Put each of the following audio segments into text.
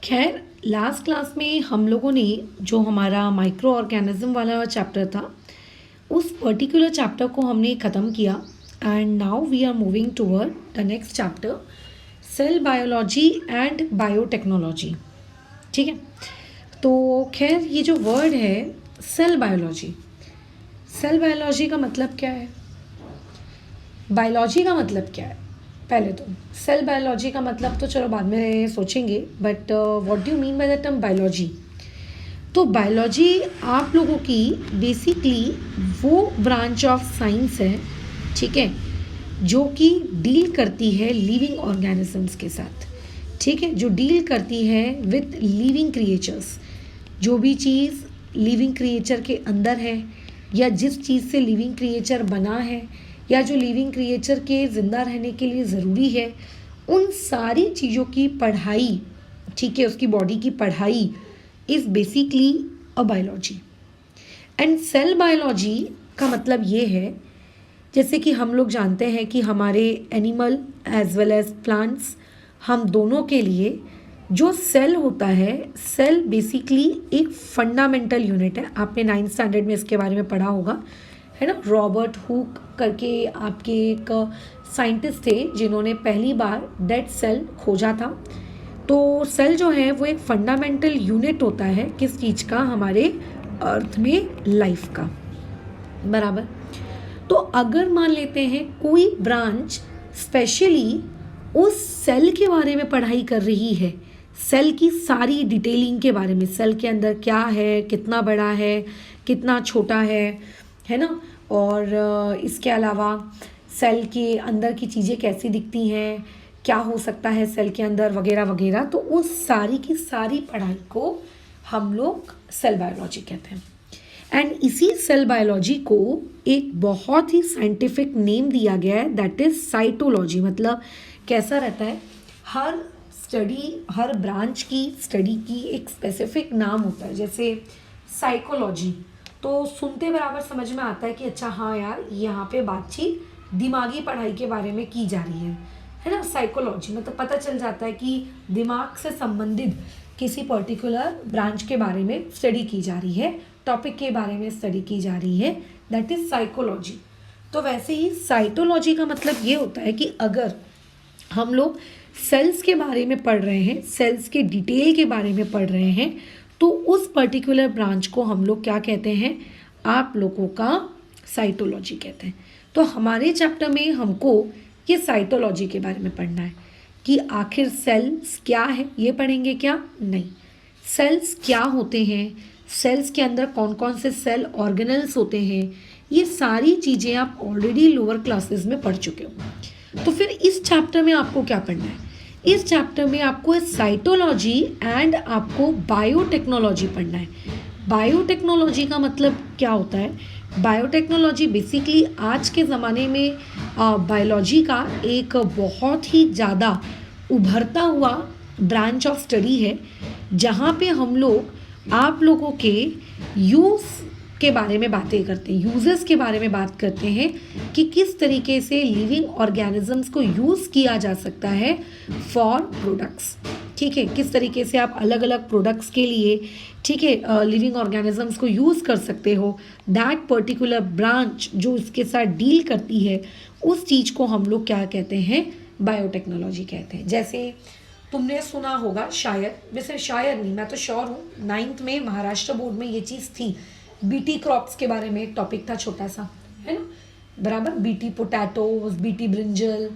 खैर last class में हम लोगों ने जो हमारा माइक्रो ऑर्गेनिज्म वाला चैप्टर था उस पर्टिकुलर चैप्टर को हमने ख़त्म किया and now we are moving toward the next chapter cell biology and biotechnology. ठीक है, तो खैर ये जो वर्ड है सेल बायोलॉजी का मतलब क्या है, बायोलॉजी का मतलब क्या है। पहले तो सेल बायोलॉजी का मतलब तो चलो बाद में सोचेंगे, but what do you mean by the term biology. तो बायोलॉजी आप लोगों की बेसिकली वो ब्रांच ऑफ साइंस है, ठीक है, जो कि डील करती है लिविंग ऑर्गेनिजम्स के साथ। ठीक है, जो डील करती है विथ लिविंग क्रिएचर्स। जो भी चीज़ लिविंग क्रिएचर के अंदर है या जिस चीज़ से लिविंग क्रिएचर बना है या जो लिविंग क्रिएचर के ज़िंदा रहने के लिए ज़रूरी है, उन सारी चीज़ों की पढ़ाई, ठीक है, उसकी बॉडी की पढ़ाई is basically a biology. And cell biology का मतलब ये है, जैसे कि हम लोग जानते हैं कि हमारे animal as well as plants, हम दोनों के लिए जो सेल होता है, सेल बेसिकली एक फंडामेंटल यूनिट है। आपने 9th स्टैंडर्ड में इसके बारे में पढ़ा होगा, है ना। रॉबर्ट हुक करके आपके एक साइंटिस्ट थे जिन्होंने पहली बार डेड सेल खोजा था। तो सेल जो है वो एक फंडामेंटल यूनिट होता है, किस चीज़ का, हमारे अर्थ में लाइफ का, बराबर। तो अगर मान लेते हैं कोई ब्रांच स्पेशली उस सेल के बारे में पढ़ाई कर रही है, सेल की सारी डिटेलिंग के बारे में, सेल के अंदर क्या है, कितना बड़ा है, कितना छोटा है ना, और इसके अलावा सेल के अंदर की चीज़ें कैसी दिखती हैं, क्या हो सकता है सेल के अंदर, वगैरह वगैरह। तो उस सारी की सारी पढ़ाई को हम लोग सेल बायोलॉजी कहते हैं। एंड इसी सेल बायोलॉजी को एक बहुत ही साइंटिफिक नेम दिया गया है, दैट इज साइटोलॉजी। मतलब कैसा रहता है, हर स्टडी, हर ब्रांच की स्टडी की एक स्पेसिफिक नाम होता है। जैसे साइकोलॉजी, तो सुनते बराबर समझ में आता है कि अच्छा हाँ यार, यहाँ पे बातचीत दिमागी पढ़ाई के बारे में की जा रही है ना। साइकोलॉजी मतलब पता चल जाता है कि दिमाग से संबंधित किसी पर्टिकुलर ब्रांच के बारे में स्टडी की जा रही है, टॉपिक के बारे में स्टडी की जा रही है, दैट इज साइकोलॉजी। तो वैसे ही साइटोलॉजी का मतलब ये होता है कि अगर हम लोग सेल्स के बारे में पढ़ रहे हैं, सेल्स के डिटेल के बारे में पढ़ रहे हैं, तो उस पर्टिकुलर ब्रांच को हम लोग क्या कहते हैं, आप लोगों का साइटोलॉजी कहते हैं। तो हमारे चैप्टर में हमको ये साइटोलॉजी के बारे में पढ़ना है कि आखिर सेल्स क्या है, ये पढ़ेंगे क्या, नहीं, सेल्स क्या होते हैं, सेल्स के अंदर कौन कौन से सेल ऑर्गेनल्स होते हैं, ये सारी चीज़ें आप ऑलरेडी लोअर क्लासेस में पढ़ चुके हो। तो फिर इस चैप्टर में आपको क्या पढ़ना है, इस चैप्टर में आपको साइटोलॉजी एंड आपको बायोटेक्नोलॉजी पढ़ना है। बायोटेक्नोलॉजी का मतलब क्या होता है, बायोटेक्नोलॉजी बेसिकली आज के ज़माने में बायोलॉजी का एक बहुत ही ज़्यादा उभरता हुआ ब्रांच ऑफ स्टडी है, जहाँ पे हम लोग आप लोगों के यूज़ के बारे में बातें करते हैं, यूजेस के बारे में बात करते हैं कि किस तरीके से लिविंग ऑर्गेनिजम्स को यूज़ किया जा सकता है फॉर प्रोडक्ट्स। ठीक है, किस तरीके से आप अलग अलग प्रोडक्ट्स के लिए, ठीक है, लिविंग ऑर्गेनिजम्स को यूज़ कर सकते हो। दैट पर्टिकुलर ब्रांच जो इसके साथ डील करती है, उस चीज़ को हम लोग क्या कहते हैं, बायोटेक्नोलॉजी कहते हैं। जैसे तुमने सुना होगा शायद, वैसे शायद नहीं, मैं तो श्योर हूँ, 9th में महाराष्ट्र बोर्ड में ये चीज़ थी, बीटी क्रॉप्स के बारे में एक टॉपिक था छोटा सा, है ना, बराबर, बीटी पोटैटोज, बीटी ब्रिंजल।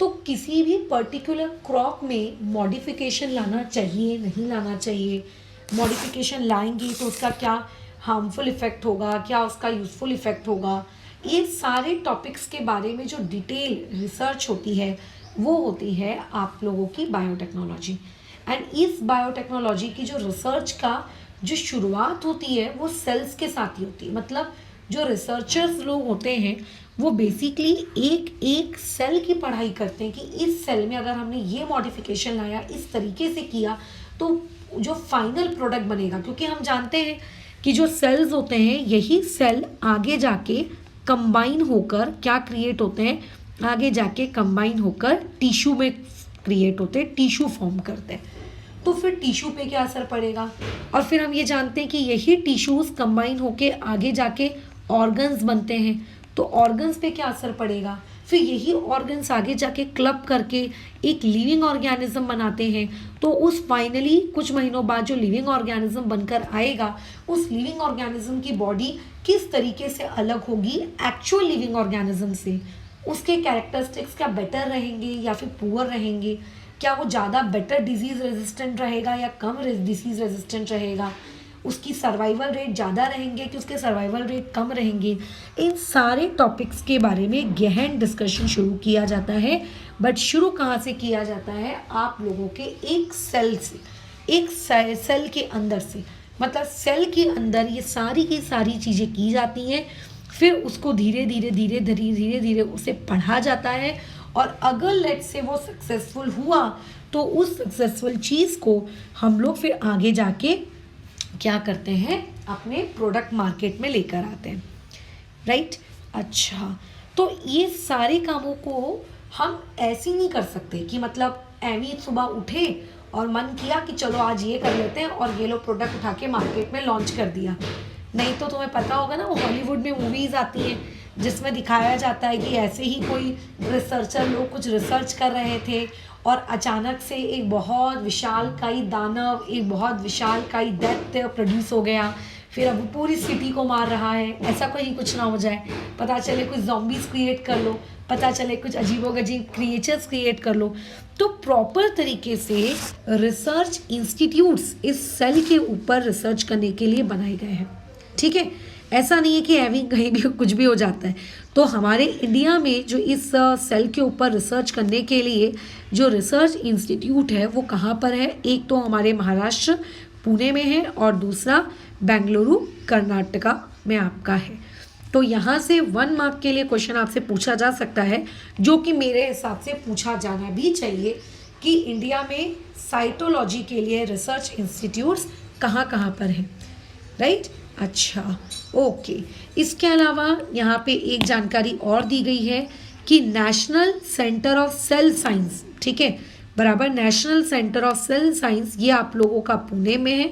तो किसी भी पर्टिकुलर क्रॉप में मॉडिफिकेशन लाना चाहिए, नहीं लाना चाहिए, मॉडिफिकेशन लाएंगे तो उसका क्या हार्मफुल इफ़ेक्ट होगा, क्या उसका यूज़फुल इफ़ेक्ट होगा, ये सारे टॉपिक्स के बारे में जो डिटेल रिसर्च होती है वो होती है आप लोगों की बायोटेक्नोलॉजी। एंड इस बायोटेक्नोलॉजी की जो रिसर्च का जो शुरुआत होती है वो सेल्स के साथ ही होती है। मतलब जो रिसर्चर्स लोग होते हैं वो बेसिकली एक एक सेल की पढ़ाई करते हैं कि इस सेल में अगर हमने ये मॉडिफिकेशन लाया, इस तरीके से किया, तो जो फाइनल प्रोडक्ट बनेगा, क्योंकि हम जानते हैं कि जो सेल्स होते हैं यही सेल आगे जाके कंबाइन होकर क्या क्रिएट होते हैं, आगे जाके कंबाइन होकर टिश्यू में क्रिएट होते हैं, टिश्यू फॉर्म करते हैं। तो फिर टिश्यू पे क्या असर पड़ेगा, और फिर हम ये जानते हैं कि यही टिश्यूज़ कंबाइन होके आगे जाके ऑर्गन्स बनते हैं, तो ऑर्गन्स पे क्या असर पड़ेगा, फिर यही ऑर्गन्स आगे जाके क्लब करके एक लिविंग ऑर्गेनिज्म बनाते हैं। तो उस फाइनली कुछ महीनों बाद जो लिविंग ऑर्गेनिज्म बनकर आएगा, उस लिविंग ऑर्गेनिज्म की बॉडी किस तरीके से अलग होगी एक्चुअल लिविंग ऑर्गेनिज्म से, उसके कैरेक्टरिस्टिक्स क्या बेटर रहेंगे या फिर पुअर रहेंगे, क्या वो ज़्यादा बेटर डिजीज़ रेजिस्टेंट रहेगा या कम डिजीज़ रेजिस्टेंट रहेगा, उसकी सर्वाइवल रेट ज़्यादा रहेंगे कि उसके सर्वाइवल रेट कम रहेंगे। इन सारे टॉपिक्स के बारे में गहन डिस्कशन शुरू किया जाता है। बट शुरू कहाँ से किया जाता है, आप लोगों के एक सेल से, एक सेल के अंदर से, मतलब सेल के अंदर ये सारी की सारी चीज़ें की जाती हैं, फिर उसको धीरे धीरे उसे पढ़ा जाता है, और अगर लेट से वो सक्सेसफुल हुआ तो उस सक्सेसफुल चीज़ को हम लोग फिर आगे जाके क्या करते हैं, अपने प्रोडक्ट मार्केट में लेकर आते हैं, राइट। अच्छा, तो ये सारे कामों को हम ऐसे नहीं कर सकते कि मतलब एवी सुबह उठे और मन किया कि चलो आज ये कर लेते हैं और ये लो प्रोडक्ट उठा के मार्केट में लॉन्च कर दिया। नहीं तो तुम्हें पता होगा ना, वो हॉलीवुड में मूवीज़ आती हैं जिसमें दिखाया जाता है कि ऐसे ही कोई रिसर्चर लोग कुछ रिसर्च कर रहे थे और अचानक से एक बहुत विशालकाय दानव, एक बहुत विशालकाय दैत्य प्रोड्यूस हो गया, फिर अब पूरी सिटी को मार रहा है। ऐसा कहीं कुछ ना हो जाए, पता चले कुछ ज़ॉम्बीज क्रिएट कर लो, पता चले कुछ अजीबोगरीब क्रिएचर्स क्रिएट कर लो। तो प्रॉपर तरीके से रिसर्च इंस्टीट्यूट्स इस सेल के ऊपर रिसर्च करने के लिए बनाए गए हैं, ठीक है। ऐसा नहीं है कि एवी कहीं भी कुछ भी हो जाता है। तो हमारे इंडिया में जो इस सेल के ऊपर रिसर्च करने के लिए जो रिसर्च इंस्टीट्यूट है वो कहाँ पर है, एक तो हमारे महाराष्ट्र पुणे में है और दूसरा बेंगलुरु कर्नाटका में आपका है। तो यहाँ से 1 मार्क के लिए क्वेश्चन आपसे पूछा जा सकता है, जो कि मेरे हिसाब से पूछा जाना भी चाहिए कि इंडिया में साइटोलॉजी के लिए रिसर्च इंस्टीट्यूट्स कहाँ कहाँ पर हैं, राइट। अच्छा, ओके। इसके अलावा यहाँ पे एक जानकारी और दी गई है कि national centre of cell science, ठीक है, बराबर, national centre of cell science ये आप लोगों का पुणे में है।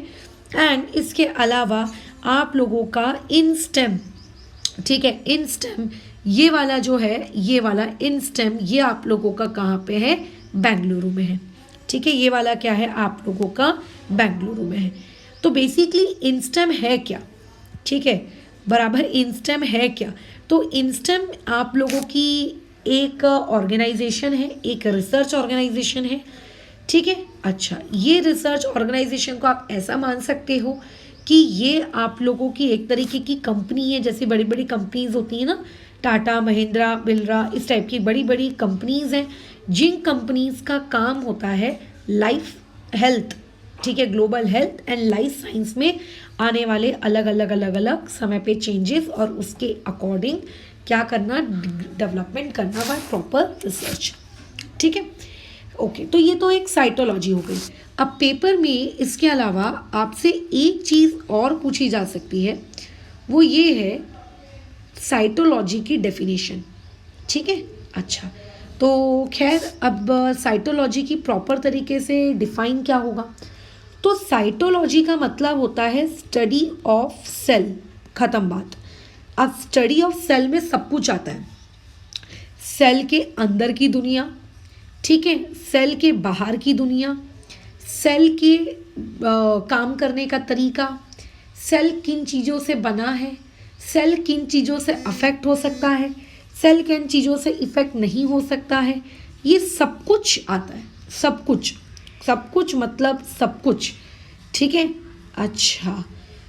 एंड इसके अलावा आप लोगों का इनस्टेम, ठीक है, इनस्टेम ये वाला जो है, ये वाला इनस्टेम ये आप लोगों का कहाँ पे है, बेंगलुरु में है, ठीक है। ये वाला क्या है, आप लोगों का बेंगलुरु में है। तो बेसिकली इनस्टेम है क्या, ठीक है, बराबर, इनस्टेम है क्या। तो इनस्टेम आप लोगों की एक ऑर्गेनाइजेशन है, एक रिसर्च ऑर्गेनाइजेशन है, ठीक है। अच्छा, ये रिसर्च ऑर्गेनाइजेशन को आप ऐसा मान सकते हो कि ये आप लोगों की एक तरीके की कंपनी है, जैसे बड़ी बड़ी कंपनीज होती हैं ना, टाटा, महिंद्रा, बिरला, इस टाइप की बड़ी बड़ी कंपनीज हैं, जिन कंपनीज का काम होता है लाइफ हेल्थ, ठीक है, global health and life science में आने वाले अलग अलग समय पे चेंजेस और उसके अकॉर्डिंग क्या करना, डेवलपमेंट करना बाय प्रॉपर रिसर्च, ठीक है। ओके, तो ये तो एक साइटोलॉजी हो गई। अब पेपर में इसके अलावा आपसे एक चीज़ और पूछी जा सकती है, वो ये है साइटोलॉजी की डेफिनेशन, ठीक है। अच्छा, तो खैर अब साइटोलॉजी की प्रॉपर तरीके से डिफाइन क्या होगा, तो साइटोलॉजी का मतलब होता है स्टडी ऑफ सेल, खत्म बात। अब स्टडी ऑफ सेल में सब कुछ आता है, सेल के अंदर की दुनिया, ठीक है, सेल के बाहर की दुनिया, सेल के काम करने का तरीका, सेल किन चीज़ों से बना है, सेल किन चीज़ों से अफेक्ट हो सकता है, सेल किन चीज़ों से इफेक्ट नहीं हो सकता है, ये सब कुछ आता है, सब कुछ, सब कुछ मतलब सब कुछ, ठीक है। अच्छा,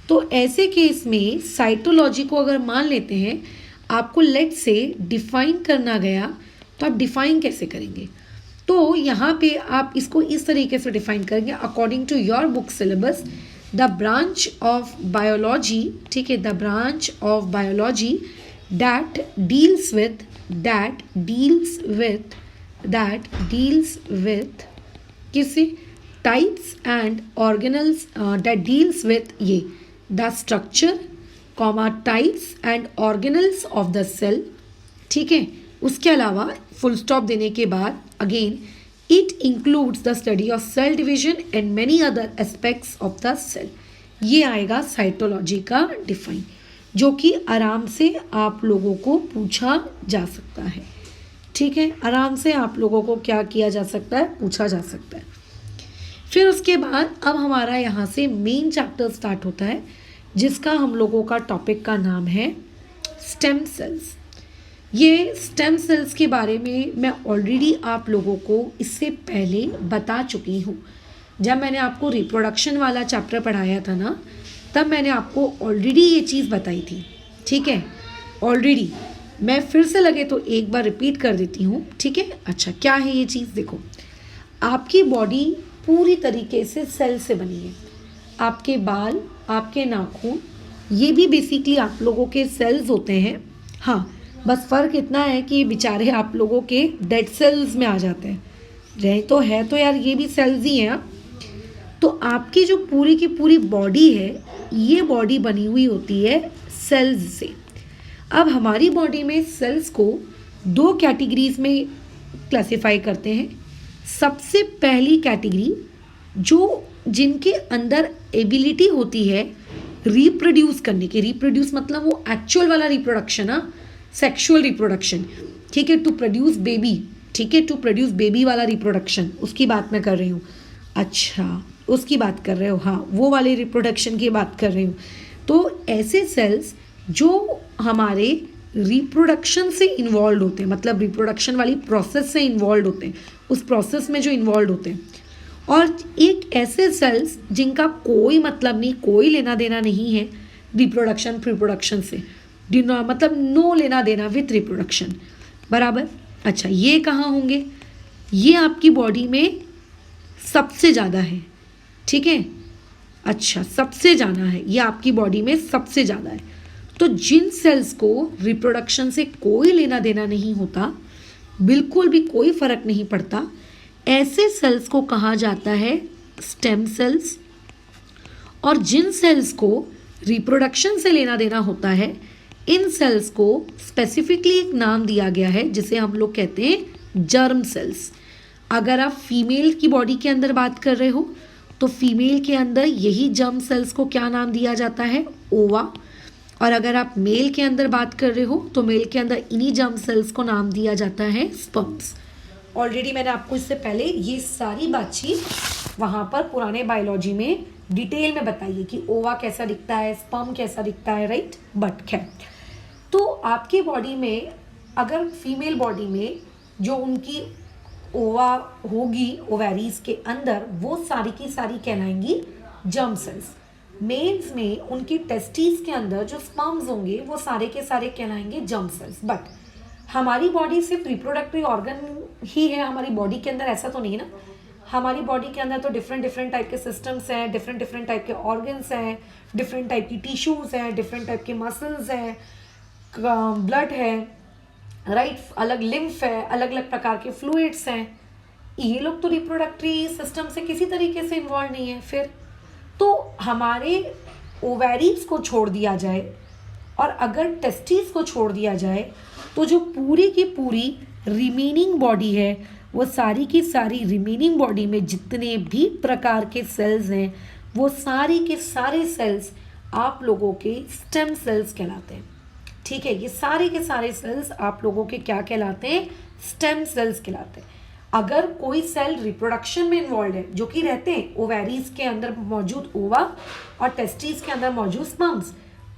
तो ऐसे केस में साइटोलॉजी को अगर मान लेते हैं, आपको लेट से डिफाइन करना गया, तो आप डिफाइन कैसे करेंगे, तो यहाँ पे आप इसको इस तरीके से डिफाइन करेंगे, according to your book syllabus, the branch of biology, ठीक है, the branch of biology that deals with किसी types and organelles, that deals with ये the structure comma types and organelles of the cell, ठीक है। उसके अलावा full stop देने के बाद again it includes the study of cell division and many other aspects of the cell. ये आएगा साइटोलॉजी का डिफाइन, जो कि आराम से आप लोगों को पूछा जा सकता है। ठीक है, आराम से आप लोगों को क्या किया जा सकता है, पूछा जा सकता है। फिर उसके बाद अब हमारा यहाँ से मेन चैप्टर स्टार्ट होता है, जिसका हम लोगों का टॉपिक का नाम है स्टेम सेल्स। ये स्टेम सेल्स के बारे में मैं ऑलरेडी आप लोगों को इससे पहले बता चुकी हूँ। जब मैंने आपको रिप्रोडक्शन वाला चैप्टर पढ़ाया था ना, तब मैंने आपको ऑलरेडी ये चीज़ बताई थी। ठीक है, ऑलरेडी मैं फिर से लगे तो एक बार रिपीट कर देती हूँ। ठीक है, अच्छा क्या है ये चीज़, देखो आपकी बॉडी पूरी तरीके से सेल से बनी है। आपके बाल, आपके नाखून, ये भी बेसिकली आप लोगों के सेल्स होते हैं। हाँ, बस फ़र्क इतना है कि बेचारे आप लोगों के डेड सेल्स में आ जाते हैं। रहे तो है तो यार ये भी सेल्स ही हैं। तो आपकी जो पूरी की पूरी बॉडी है, ये बॉडी बनी हुई होती है सेल्स से। अब हमारी बॉडी में सेल्स को दो कैटेगरीज में क्लासिफाई करते हैं। सबसे पहली कैटेगरी जो जिनके अंदर एबिलिटी होती है रिप्रोड्यूस करने की, रिप्रोड्यूस मतलब वो एक्चुअल वाला रिप्रोडक्शन, हाँ, सेक्सुअल रिप्रोडक्शन। ठीक है, टू प्रोड्यूस बेबी, ठीक है, टू प्रोड्यूस बेबी वाला रिप्रोडक्शन, उसकी बात मैं कर रही हूँ। अच्छा, उसकी बात कर रहे हो, हाँ, वो वाले रिप्रोडक्शन की बात कर रही हूँ। तो ऐसे सेल्स जो हमारे रिप्रोडक्शन से इन्वॉल्व होते हैं, मतलब रिप्रोडक्शन वाली प्रोसेस से इन्वॉल्व होते हैं, उस प्रोसेस में जो इन्वॉल्व होते हैं। और एक ऐसे सेल्स जिनका कोई मतलब नहीं, कोई लेना देना नहीं है रिप्रोडक्शन प्रीप्रोडक्शन से, मतलब नो लेना देना विथ रिप्रोडक्शन, बराबर। अच्छा, ये कहाँ होंगे, ये आपकी बॉडी में सबसे ज़्यादा है। ठीक है, अच्छा, सबसे ज़्यादा है, ये आपकी बॉडी में सबसे ज़्यादा है। तो जिन सेल्स को रिप्रोडक्शन से कोई लेना देना नहीं होता, बिल्कुल भी कोई फर्क नहीं पड़ता, ऐसे सेल्स को कहा जाता है स्टेम सेल्स। और जिन सेल्स को रिप्रोडक्शन से लेना देना होता है, इन सेल्स को स्पेसिफिकली एक नाम दिया गया है, जिसे हम लोग कहते हैं जर्म सेल्स। अगर आप फीमेल की बॉडी के अंदर बात कर रहे हो, तो फीमेल के अंदर यही जर्म सेल्स को क्या नाम दिया जाता है, ओवा। और अगर आप मेल के अंदर बात कर रहे हो, तो मेल के अंदर इन्हीं जर्म सेल्स को नाम दिया जाता है स्पर्म्स। ऑलरेडी मैंने आपको इससे पहले ये सारी बातचीत वहाँ पर पुराने बायोलॉजी में डिटेल में बताई है कि ओवा कैसा दिखता है, स्पर्म कैसा दिखता है, राइट। बट खैर, तो आपकी बॉडी में अगर फीमेल बॉडी में जो उनकी ओवा होगी ओवेरीज के अंदर, वो सारी की सारी कहलाएंगी जर्म सेल्स। मेल्स में उनकी टेस्टीज के अंदर जो स्पर्म्स होंगे, वो सारे के सारे कहलाएंगे जर्म सेल्स। बट हमारी बॉडी सिर्फ रिप्रोडक्टिव ऑर्गन ही है हमारी बॉडी के अंदर, ऐसा तो नहीं ना। हमारी बॉडी के अंदर तो डिफरेंट डिफरेंट टाइप के सिस्टम्स हैं, डिफरेंट डिफरेंट टाइप के ऑर्गन्स हैं, डिफरेंट टाइप की टिश्यूज़ हैं, डिफरेंट टाइप के मसल्स हैं, ब्लड है, राइट, अलग लिम्फ है, अलग अलग प्रकार के फ्लूइड्स हैं। ये लोग तो रिप्रोडक्टिव सिस्टम से किसी तरीके से इन्वॉल्व नहीं है। फिर तो हमारे ओवेरीज को छोड़ दिया जाए और अगर टेस्टिस को छोड़ दिया जाए, तो जो पूरी की पूरी रिमेनिंग बॉडी है, वो सारी की सारी रिमेनिंग बॉडी में जितने भी प्रकार के सेल्स हैं, वो सारी के सारे सेल्स आप लोगों के स्टेम सेल्स कहलाते हैं। ठीक है, ये सारे के सारे सेल्स आप लोगों के क्या कहलाते हैं, स्टेम सेल्स कहलाते हैं। अगर कोई सेल रिप्रोडक्शन में इन्वॉल्व है, जो कि रहते हैं ओवेरीज के अंदर मौजूद ओवा और टेस्टिस के अंदर मौजूद स्पर्म्स,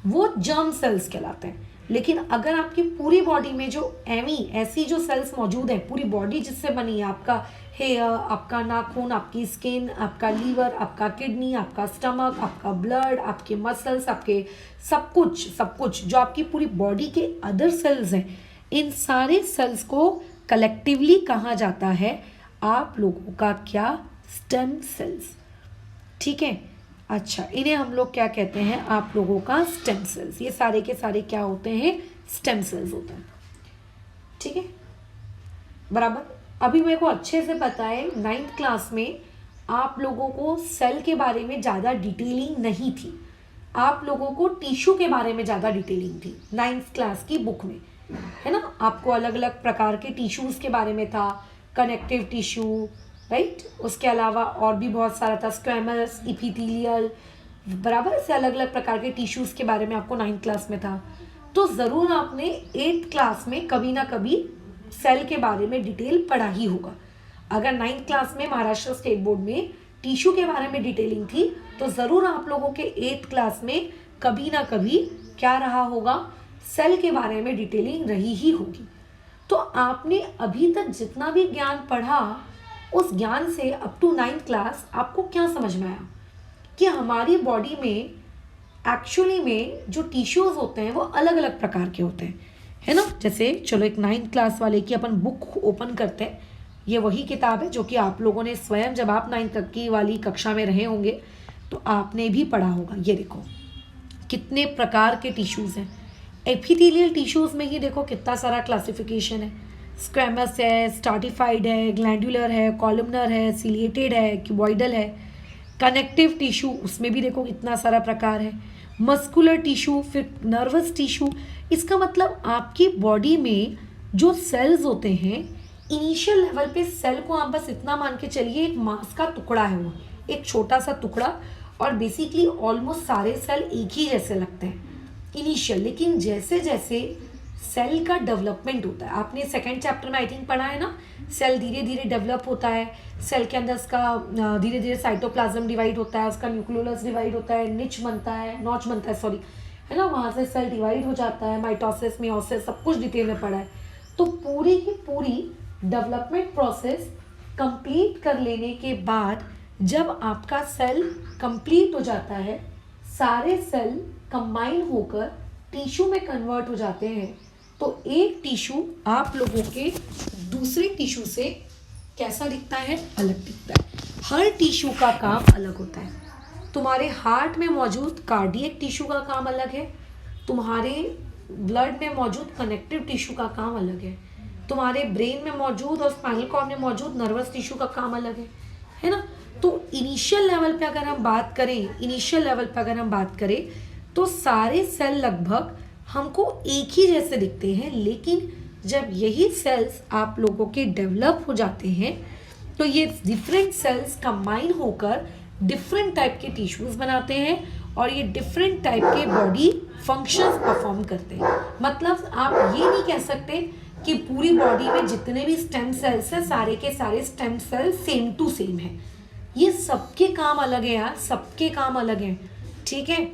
वो जर्म सेल्स कहलाते हैं। लेकिन अगर आपकी पूरी बॉडी में जो ऐसी जो सेल्स मौजूद हैं, पूरी बॉडी जिससे बनी है, आपका हेयर, आपका नाखून, आपकी स्किन, आपका लीवर, आपका किडनी, आपका स्टमक, आपका ब्लड, आपके मसल्स, आपके सब कुछ जो आपकी पूरी बॉडी के अदर सेल्स हैं, इन सारे सेल्स को कलेक्टिवली कहा जाता है आप लोगों का क्या, स्टेम सेल्स। ठीक है, अच्छा, इन्हें हम लोग क्या कहते हैं, आप लोगों का स्टेम सेल्स। ये सारे के सारे क्या होते हैं, स्टेम सेल्स होते हैं। ठीक है, बराबर। अभी मेरे को अच्छे से पता है 9th क्लास में आप लोगों को सेल के बारे में ज़्यादा डिटेलिंग नहीं थी, आप लोगों को टिश्यू के बारे में ज़्यादा डिटेलिंग थी 9th क्लास की बुक में, है ना। आपको अलग अलग प्रकार के टिश्यूज़ के बारे में था, कनेक्टिव टिश्यू, राइट। उसके अलावा और भी बहुत सारा था, स्क्वेमस, इपिथेलियल, बराबर से अलग अलग प्रकार के टिश्यूज़ के बारे में आपको 9th क्लास में था। तो ज़रूर आपने 8th क्लास में कभी ना कभी सेल के बारे में डिटेल पढ़ा ही होगा। अगर 9th क्लास में महाराष्ट्र स्टेट बोर्ड में टिश्यू के बारे में डिटेलिंग थी तो ज़रूर आप लोगों के 8th क्लास में कभी ना कभी क्या रहा होगा, सेल के बारे में डिटेलिंग रही ही होगी। तो आपने अभी तक जितना भी ज्ञान पढ़ा उस ज्ञान से अप टू 9th क्लास आपको क्या समझ में आया कि हमारी बॉडी में एक्चुअली में जो टिश्यूज़ होते हैं वो अलग अलग प्रकार के होते हैं, है ना। जैसे चलो एक 9th क्लास वाले की अपन बुक ओपन करते हैं। ये वही किताब है जो कि आप लोगों ने स्वयं जब आप 9th तक की वाली कक्षा में रहे होंगे तो आपने भी पढ़ा होगा। ये देखो कितने प्रकार के टिश्यूज़ हैं। एपिथेलियल टिश्यूज़ में ही देखो कितना सारा क्लासिफिकेशन है। स्क्वेमस है, स्ट्राटिफाइड है, ग्लैंडुलर है, कॉलमनर है, सिलिएटेड है, क्यूबॉइडल है। कनेक्टिव टिश्यू उसमें भी देखो कितना सारा प्रकार है। मस्कुलर टिश्यू, फिर नर्वस टिश्यू। इसका मतलब आपकी बॉडी में जो सेल्स होते हैं, इनिशियल लेवल पे सेल को आप बस इतना मान के चलिए एक मांस का टुकड़ा है, वो एक छोटा सा टुकड़ा, और बेसिकली ऑलमोस्ट सारे सेल एक ही जैसे लगते हैं इनिशियल। लेकिन जैसे जैसे सेल का डेवलपमेंट होता है, आपने 2nd चैप्टर में आई थिंक पढ़ा है ना, सेल धीरे धीरे डेवलप होता है। सेल के अंदर उसका धीरे धीरे साइटोप्लाज्म डिवाइड होता है, उसका न्यूक्लियोलस डिवाइड होता है, नॉच बनता है, है ना। वहाँ से सेल डिवाइड हो जाता है, माइटोसिस, मियोसिस, सब कुछ डिटेल में पढ़ा है। तो पूरी की पूरी डेवलपमेंट प्रोसेस कंप्लीट कर लेने के बाद जब आपका सेल कंप्लीट हो जाता है, सारे सेल कंबाइन होकर टिश्यू में कन्वर्ट हो जाते हैं, तो एक टिश्यू आप लोगों के दूसरे टिश्यू से कैसा दिखता है, अलग दिखता है। हर टिश्यू का काम अलग होता है। तुम्हारे हार्ट में मौजूद कार्डियक टिश्यू का काम अलग है, तुम्हारे ब्लड में मौजूद कनेक्टिव टिश्यू का काम अलग है, तुम्हारे ब्रेन में मौजूद और स्पाइनल कॉर्ड में मौजूद नर्वस टिश्यू का काम अलग है ना। तो इनिशियल लेवल पे अगर हम बात करें तो सारे सेल लगभग हमको एक ही जैसे दिखते हैं। लेकिन जब यही सेल्स आप लोगों के डेवलप हो जाते हैं तो ये डिफरेंट सेल्स कंबाइन होकर डिफरेंट टाइप के टिश्यूज बनाते हैं और ये डिफरेंट टाइप के बॉडी फंक्शंस परफॉर्म करते हैं। मतलब आप ये नहीं कह सकते कि पूरी बॉडी में जितने भी स्टेम सेल्स हैं सारे के सारे stem cells same to same है। ये सबके काम अलग है यार, सबके काम अलग हैं, ठीक है,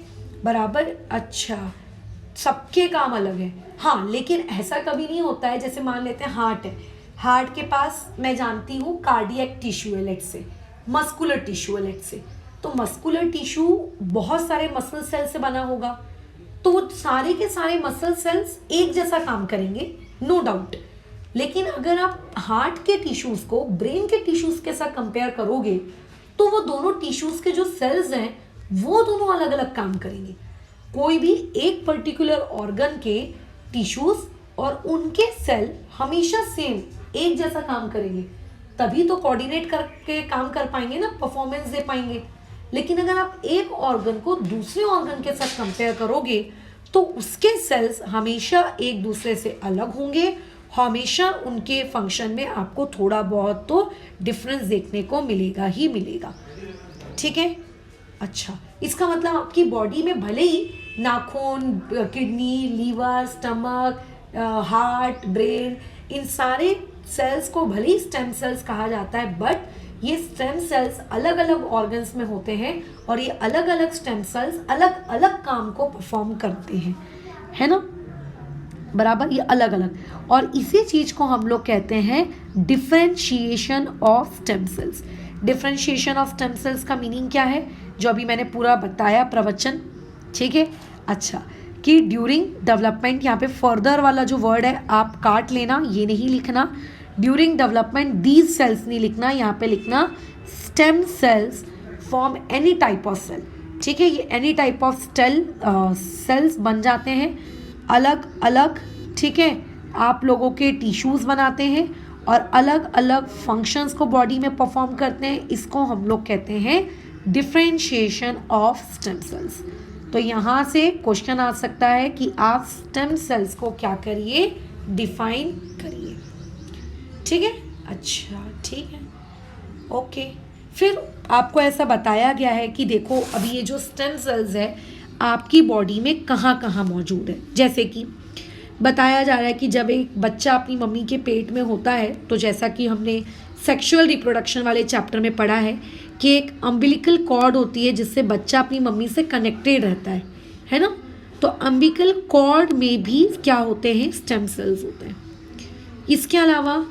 बराबर। अच्छा, सबके काम अलग है। हाँ, लेकिन ऐसा कभी नहीं होता है, जैसे मान लेते हैं हार्ट है, हार्ट के पास मैं जानती हूँ कार्डियक टिश्यू है, लेट से मस्कुलर टिश्यू है, लेट से, तो मस्कुलर टिश्यू बहुत सारे मसल सेल से बना होगा, तो वो सारे के सारे मसल सेल्स एक जैसा काम करेंगे, नो डाउट। लेकिन अगर आप हार्ट के टिश्यूज को ब्रेन के टिश्यूज के साथ कंपेयर करोगे तो वो दोनों टिश्यूज के जो सेल्स हैं वो दोनों अलग अलग काम करेंगे। कोई भी एक पर्टिकुलर ऑर्गन के टिश्यूज और उनके सेल हमेशा सेम एक जैसा काम करेंगे, तभी तो कोऑर्डिनेट करके काम कर पाएंगे ना, परफॉर्मेंस दे पाएंगे। लेकिन अगर आप एक ऑर्गन को दूसरे ऑर्गन के साथ कंपेयर करोगे तो उसके सेल्स हमेशा एक दूसरे से अलग होंगे, हमेशा उनके फंक्शन में आपको थोड़ा बहुत तो डिफरेंस देखने को मिलेगा ही मिलेगा, ठीक है। अच्छा, इसका मतलब आपकी बॉडी में भले ही नाखून, kidney, liver, stomach, heart, brain, इन सारे सेल्स को भले ही स्टेम सेल्स कहा जाता है, बट ये स्टेम सेल्स अलग अलग ऑर्गन्स में होते हैं और ये अलग अलग स्टेम सेल्स अलग अलग काम को परफॉर्म करते हैं, है ना, बराबर, ये अलग अलग। और इसी चीज़ को हम लोग कहते हैं differentiation of stem cells. Differentiation of stem cells का मीनिंग क्या है, जो अभी मैंने पूरा बताया प्रवचन, ठीक है। अच्छा, कि ड्यूरिंग डेवलपमेंट, यहाँ पे फर्दर वाला जो वर्ड है आप काट लेना, ये नहीं लिखना। ड्यूरिंग डेवलपमेंट दीज सेल्स नहीं लिखना, यहाँ पे लिखना stem cells form any type of cell, ठीक है। ये एनी टाइप ऑफ सेल्स बन जाते हैं अलग अलग, ठीक है। आप लोगों के टिश्यूज़ बनाते हैं और अलग अलग फंक्शंस को बॉडी में परफॉर्म करते हैं। इसको हम लोग कहते हैं डिफरेंशिएशन ऑफ स्टेम सेल्स। तो यहाँ से क्वेश्चन आ सकता है कि आप स्टेम सेल्स को क्या करिए, डिफाइन करिए, ठीक है। अच्छा, ठीक है, ओके। फिर आपको ऐसा बताया गया है कि देखो अभी ये जो स्टेम सेल्स है आपकी बॉडी में कहाँ कहाँ मौजूद है। जैसे कि बताया जा रहा है कि जब एक बच्चा अपनी मम्मी के पेट में होता है, तो जैसा कि हमने सेक्सुअल रिप्रोडक्शन वाले चैप्टर में पढ़ा है कि एक अम्बिलिकल कॉर्ड होती है जिससे बच्चा अपनी मम्मी से कनेक्टेड रहता है ना। तो अम्बिलिकल कॉर्ड में भी क्या होते हैं, स्टेम सेल्स होते हैं। इसके अलावा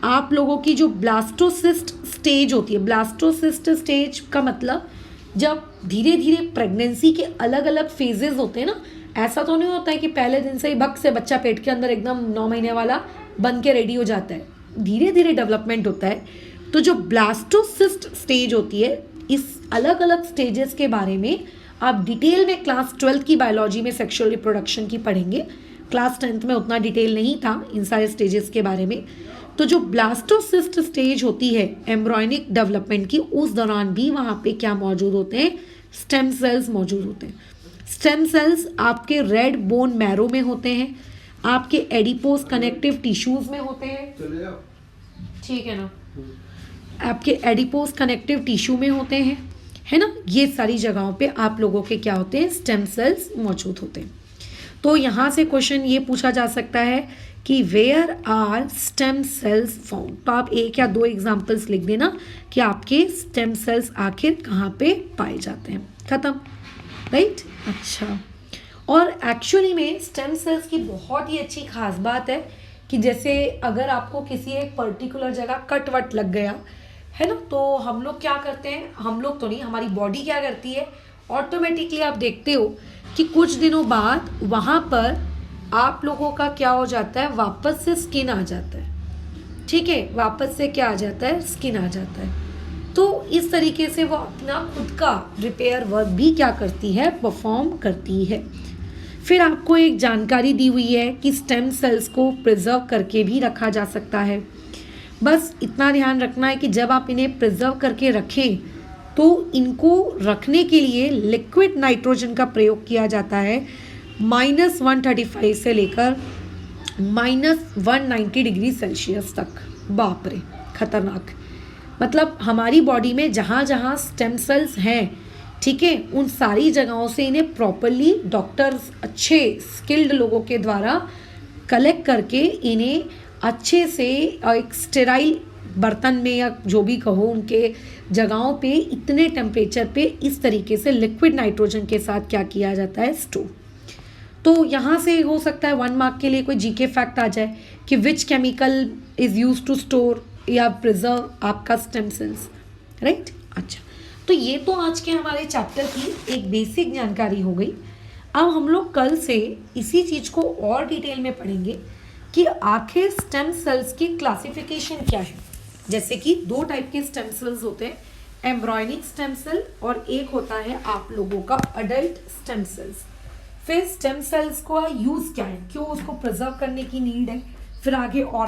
आप लोगों की जो ब्लास्टोसिस्ट स्टेज होती है, ब्लास्टोसिस्ट स्टेज का मतलब जब धीरे धीरे प्रेगनेंसी के अलग अलग फेजेस होते हैं ना, ऐसा तो नहीं होता है कि पहले दिन से ही भग से बच्चा पेट के अंदर एकदम 9 महीने वाला बन के रेडी हो जाता है, धीरे धीरे डेवलपमेंट होता है। तो जो ब्लास्टोसिस्ट स्टेज होती है, इस अलग अलग स्टेजेस के बारे में आप डिटेल में क्लास 12th की बायोलॉजी में सेक्सुअल रिप्रोडक्शन की पढ़ेंगे। क्लास 10th में उतना डिटेल नहीं था इन सारे स्टेजेस के बारे में। तो जो ब्लास्टोसिस्ट स्टेज होती है एम्ब्रॉयनिक डेवलपमेंट की, उस दौरान भी वहाँ पे क्या मौजूद होते हैं, स्टेम सेल्स मौजूद होते हैं। स्टेम सेल्स आपके रेड बोन मैरो में होते हैं, आपके एडिपोज कनेक्टिव टिश्यूज में होते हैं, ठीक है ना, आपके एडिपोज कनेक्टिव टिश्यू में होते हैं, है ना। ये सारी जगहों पे आप लोगों के क्या होते हैं, स्टेम सेल्स मौजूद होते हैं। तो यहाँ से क्वेश्चन ये पूछा जा सकता है कि where are stem cells found. तो आप एक या दो एग्जाम्पल्स लिख देना कि आपके स्टेम सेल्स आखिर कहाँ पे पाए जाते हैं। खत्म, राइट। अच्छा, और एक्चुअली में स्टेम सेल्स की बहुत ही अच्छी खास बात है कि जैसे अगर आपको किसी एक पर्टिकुलर जगह कट वट लग गया है ना, तो हम लोग क्या करते हैं, हम लोग तो नहीं, हमारी बॉडी क्या करती है, ऑटोमेटिकली आप देखते हो कि कुछ दिनों बाद वहाँ पर आप लोगों का क्या हो जाता है, वापस से स्किन आ जाता है, ठीक है, वापस से क्या आ जाता है, स्किन आ जाता है। तो इस तरीके से वो अपना खुद का रिपेयर वर्क भी क्या करती है, परफॉर्म करती है। फिर आपको एक जानकारी दी हुई है कि स्टेम सेल्स को प्रिजर्व करके भी रखा जा सकता है। बस इतना ध्यान रखना है कि जब आप इन्हें प्रिजर्व करके रखें तो इनको रखने के लिए लिक्विड नाइट्रोजन का प्रयोग किया जाता है -135 से लेकर -190 डिग्री सेल्सियस तक। बाप रे, खतरनाक। मतलब हमारी बॉडी में जहाँ जहाँ स्टेम सेल्स हैं, ठीक है, उन सारी जगहों से इन्हें प्रॉपरली डॉक्टर्स, अच्छे स्किल्ड लोगों के द्वारा कलेक्ट करके इन्हें अच्छे से एक स्टेराइल बर्तन में या जो भी कहो उनके जगहों पे इतने टेम्परेचर पे इस तरीके से लिक्विड नाइट्रोजन के साथ क्या किया जाता है, स्टोर। तो यहाँ से हो सकता है 1 मार्क के लिए कोई जीके फैक्ट आ जाए कि which chemical is use to store या प्रिजर्व आपका स्टेम सेल्स, राइट। अच्छा, तो ये तो आज के हमारे चैप्टर की एक बेसिक जानकारी हो गई। अब हम लोग कल से इसी चीज़ को और डिटेल में पढ़ेंगे कि आखिर स्टेम सेल्स की क्लासिफिकेशन क्या है। जैसे कि 2 टाइप के स्टेम सेल्स होते हैं, एम्ब्रॉयनिक स्टेम सेल और एक होता है आप लोगों का अडल्ट स्टेम सेल्स। फिर स्टेम सेल्स का यूज़ क्या है, क्यों उसको प्रिजर्व करने की नीड है, फिर आगे और